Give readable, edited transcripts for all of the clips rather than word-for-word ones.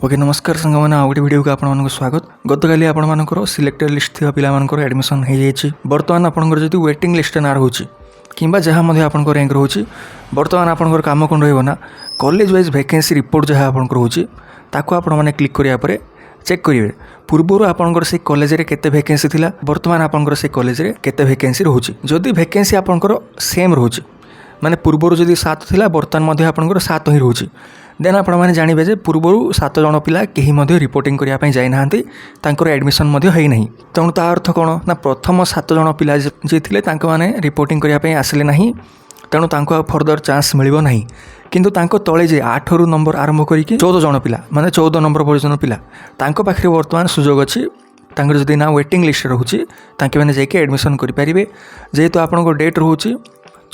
Okay नमस्कार सांग मैंने आउ गए वीडियो को आपको स्वागत। गतकाली आपर सिलेक्टेड लिस्ट थी पिलांकर एडमिशन हो जाए। बर्तमान आपंकर जब वेटिंग लिस्ट ना रोचे कि जहाँ आप रैंक रोचे बर्तमान आपंकर कम कौन रहा कॉलेज वाइज वैकेंसी रिपोर्ट जहाँ आप रोचे ताको आप क्लिक कराया चेक करेंगे पूर्वर आपंकर से कॉलेज रे केते वैकेंसी थिला बर्तमान आपंकर से कॉलेज रे केते वैकेंसी रोचे। जदि वैकेंसी आपंकर सेम रोचे माने पूर्वर जदि 7 थिला बर्तमान आपंकर 7 ही रोचे देन आपण मैंने जानवे जे पूर्वर 7 जन पिला कहीं रिपोर्टिंग करने जाइना एडमिशन है ना। तेणु ता अर्थ कौन ना प्रथम 7 जन पिला जी थे मैंने रिपोर्टिंग करने आसिले ना तेणु तांको फर्दर चांस मिलिबो नहीं। किंतु तांको तले जे 8 रु नंबर आरंभ करके 14 जन पिला माने 14 नंबर पर्यटन पिला तांको पाखरे वर्तमान सुजोग अच्छी तांकर जदि ना वेटिंग लिस्ट रोचे तांके मैंने जाके एडमिशन करेंगे। जेहेतु आपनको डेट रोचे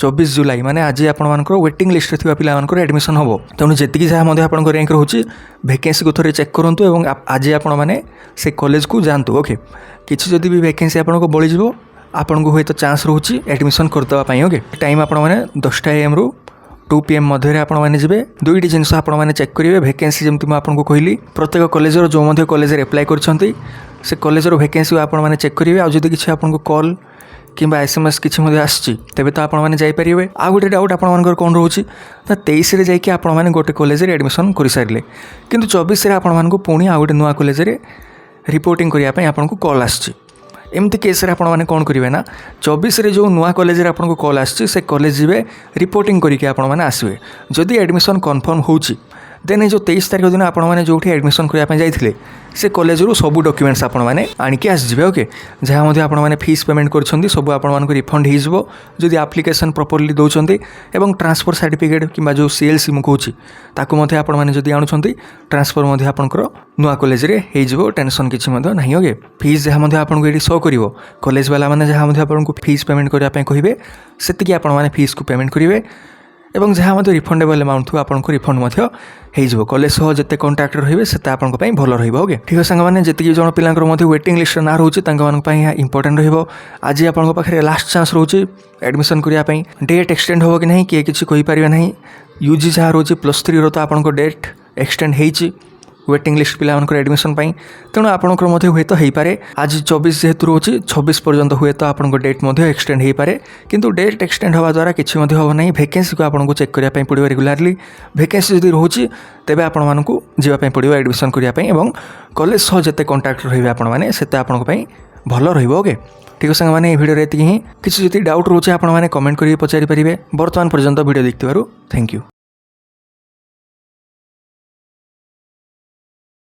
24 जुलाई माने आज आपर वेटिंग लिस्ट थी पिला एडमिशन हम तेणु जी जहाँ आप रैंक रोचे वैकेंसी को थोड़े चेक करूँ और आज आपण मैंने से कॉलेज को जातु। ओके किसी जदि भी वैकेंसी आपको बळीज आपन को हुए तो चांस रोचे एडमिशन करदेवाई। ओके टाइम आप 10 AM रु 2 PM मध्य आप जी दुईटी जिनस आप चेक करेंगे। वैकेंसी जमी मुझे आपको कहली प्रत्येक कॉलेजर जो कॉलेज एप्लाय कर कॉलेजर वैकेंसी आप चेक करेंगे। आदि किसी आपको कॉल कि SMS किसी आसी तेज तो आपने जापर। आ गए डाउट आपर कौन रोचे ना 23 रे जाकि आप गोटे कॉलेज एडमिशन कर सारे कि 24 आपको पुणी आ गए नुआ कॉलेज रिपोर्टिंग करने आपको कॉल आसी। एमती केस आपने कौन करेंगे ना 24 रे जो नुआ कॉलेज आपको कॉल आसी से कॉलेज जी रिपोर्टिंग करके आसवे। जदि एडमिशन कन्फर्म होची देन जो 23 तारीख दिन आपने जो एडमिशन करने जाइए से कॉलेज रू सब डॉक्यूमेंट्स आपने आणिकी आसवे। ओके जहाँ आपने फीस पेमेंट कर सब आपको रिफंड हो जदि एप्लिकेशन प्रॉपर्ली दौरान एवं ट्रांसफर सर्टिफिकेट कि जो CLC मुझे ताकू आपने जदि आणुंट ट्रांसफर आपंकर नुआ कॉलेज हो टेंशन किसी ना। ओके फीस जहाँ आपको ये शो कर कॉलेज वाला मैंने जहाँ आपको फीस पेमेंट करने कहे से आपने फीस को पेमेंट करेंगे एवं जहाँ रिफंडेबल अमाउंट थो आपको रिफंड हो कॉलेज सह जिते कंटाक्ट रही से आपंपाई भल रहा। ठीक है सांग मैंने जी जन पिला वेटिंग लिस्ट ना रोचे इंपोर्टेंट रही। आज आपको पाखे लास्ट चांस रोचे एडमिशन करने डेट एक्सटेंड हो कि नहीं किए किसी कहीपर ना। UG जहाँ रोचे +3 रो तो आपको डेट एक्सटेंड हो वेटिंग लिस्ट पिला एडमिशन तेणु आपंकर हुए तो हो पारे आज 24 जेहेतु रोचे 26 पर्यंत हुए तो आपको डेट एक्सटेंड हो पारे किंतु डेट एक्सटेंड होगा द्वारा किसी हम ना। वैकेंसी को आपको चेक करने पड़ो रेगुलारली वैकेंसी जब रोचे तेज आपको जावाई पड़ो एडमिशन करने कॉलेज सह जिते कंटाक्ट रही आपने से आपंपाई भल रही। ओके ठीक है सांग मैंने भिडियो ये किसी जब डाउट रोचे आपने कमेंट कर पचारि पारे। बर्तमान पर्यंत भिडियो देखिबारु थैंक यू।